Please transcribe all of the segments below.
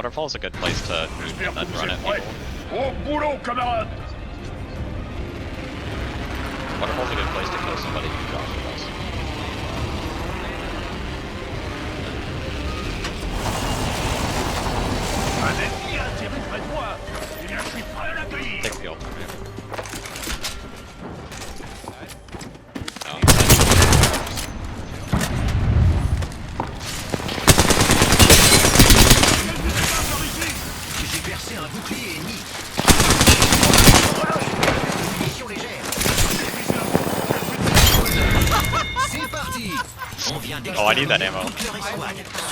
Waterfall's a good place to move and then run at people. Au boulot, camarade! Waterfall's a good place to kill somebody who drops with us. Un ennemi atterrit près de moi! Eh bien, je suis prêt à l'accueillir! Take the alternative. J'ai percé un bouclier ennemi. Munitions légères. C'est parti. On vient Oh, I need that ammo.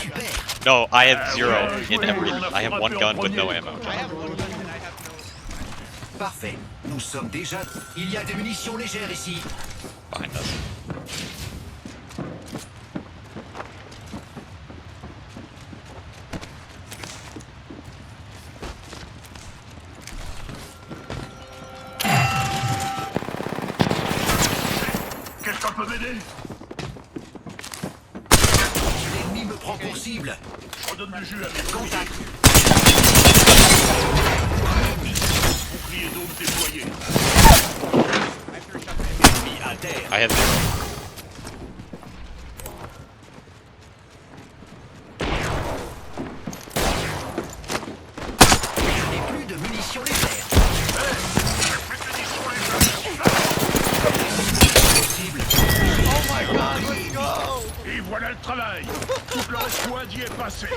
Super. No, I have 0 in everything. I have 1 gun with no ammo. Parfait. Nous sommes déjà... Il y a des munitions légères ici. Behind us. Quelqu'un peut m'aider? L'ennemi me prend pour cible. Je redonne du jus à mes Contact. boucliers d'eau déployés. Ennemi à terre. I have 0. Et plus de munitions légères. Cible. Oh my god, let's go! Et voilà le travail! Toute leur escouade y est passée!